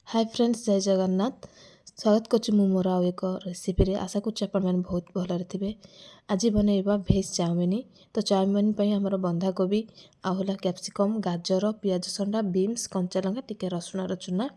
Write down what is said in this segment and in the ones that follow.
Hi friends, जय जगन्नाथ। स्वागत करुँ मोर आउ एक रेसिपी। आशा करुँ आपण बहुत भलरे थे। आज बनइबा भेज चाउमिन। तो चाउमिन पर आमर बंधाकोबी आउला कैप्सिकम, गाजर, पियाज संडा, बीन्स, कंचा लंका, टिके रसुण चूना।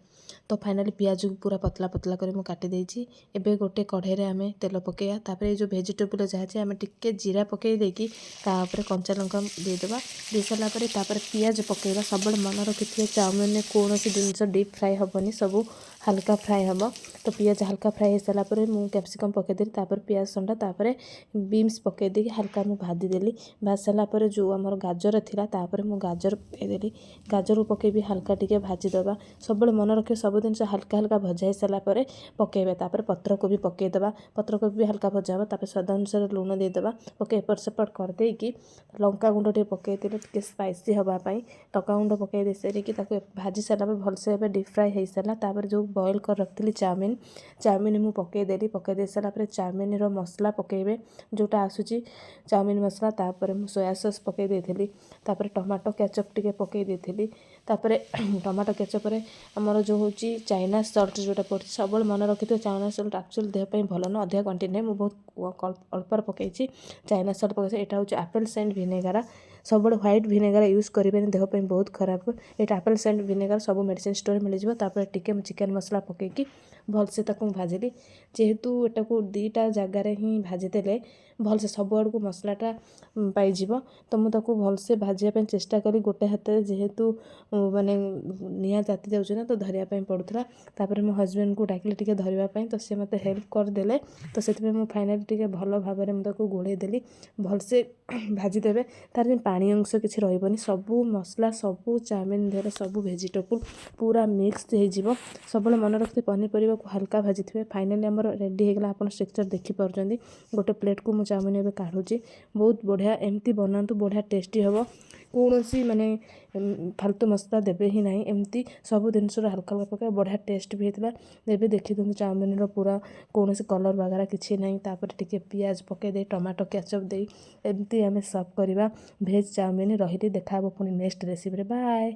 तो फाइनाली पियाज को पूरा पतला पतला कर काटी देछि। एबे गोटे कढ़ाई रे आमे तेल पकेया। तापर जो वेजिटेबल जहाँ आमे टिके जीरा पकई देकी तापर कंचा लंका देदेबा। दे सारा पर पियाज पकेबा। सब मन रखिथे चाउमिन में कौन जिनस डीप फ्राए हेनी, सब हल्का फ्राए हम। तो पियाज हल्का फ्राए हो सारा पर मुझे कैप्सिकम पकईदेली। तापर पियाज संडा तापर बीन्स पकईदे हल्का मुझे भाजीदेली। भाज सारापर जो आमर गाजर थिला तापर मुझे गाजर पकईदेली। गाजर को पकई हल्का टिके भाजीदबा। सब मन रखिए सब जिन हल्का हल्का भजा हो सारापर पकईबा। तापर पत्रकोबी पकईदबा। पत्रकोबी भी हल्का भजा हम। तापर स्वाद अनुसार लुण देदेबा। पकई एपट सेपट करदेकी लंका गुंड टे पकईदेले टिके स्पाइसी हवापाई। लंका गुंड पकई दे सारिकी भाजी सारापर भलसे डीप फ्राए हो सारा। तापर जो बॉयल कर रखी चाउमिन मुझे पकईदेली। पकई दे सारापर चाउमिन मसला पकईबे जोटा आसूची चाउमिन मसला। तापर मुझे सोया सॉस पकई देथिली। तापर टमाटो केचप टिके पकई देथिली। तापर टमाटो केचप रे हमर जो होची चाइना सॉल्ट जोटा पड़छ। सब मन रखि चाइना सॉल्ट एक्चुअली देह पे भल न, अधिक क्वांटिटी नहीं, बहुत अल्प पकई चाइना सॉल्ट पकई। यहाँ हूँ एप्पल साइडर विनेगार। सब व्हाइट विनेगार यूज करें, देह पे बहुत खराब। ये एप्पल साइडर विनेगार सब मेडिसिन स्टोर मिल जाए। तापर टिके चिकेन मसला पकईकी भलसे भाजिली। जेहेतु एटा को दीटा जगार ही भाजीदेले भलसे सब आड़ को मसलाटा पाइब। तो मुझे भलसे भाजापी चेष्टा कली गोटे हाथ में, जेहेतु माने निआ ताती जाऊँ ना, तो धरियापी पड़ूला। तापर मो हजबैंड को डाकिली टिके धरवाई। तो सी मत हेल्प करदे। तो से फाइनाली टिके भल भाव में मुझे गोड़े देली। भलसे भाजीदेवे। तार जो पानी अंश किसी रही, सबू मसला सबू चाउमिन देहर सब वेजिटेबल पूरा मिक्स हो। सब मन रखते पनीपरिया को हल्का भाजी थे। फाइनाली आमर रेडी होगा। आप स्ट्रक्चर देखिपुर। गोटे प्लेट को मुझे चाउमिन एवं काढ़ुची। बहुत बढ़िया एमती बनातु, बढ़िया टेस्टी हम। कौन सी माने फालतू मसला देवे ही नहीं। एमती सब जिनस हल्का हल्का पका बढ़िया टेस्ट भी होता। एवं देखी दिखाँ चाउमिन पूरा कौन सी कलर वगैरह किसी ना। तापर टिके पियाज पकईदे टमाटो केचप दे एमती आम सर्व करवा भेज चाउमिन। रही देखा पुणी नेक्स्ट रेसिपी। बाय।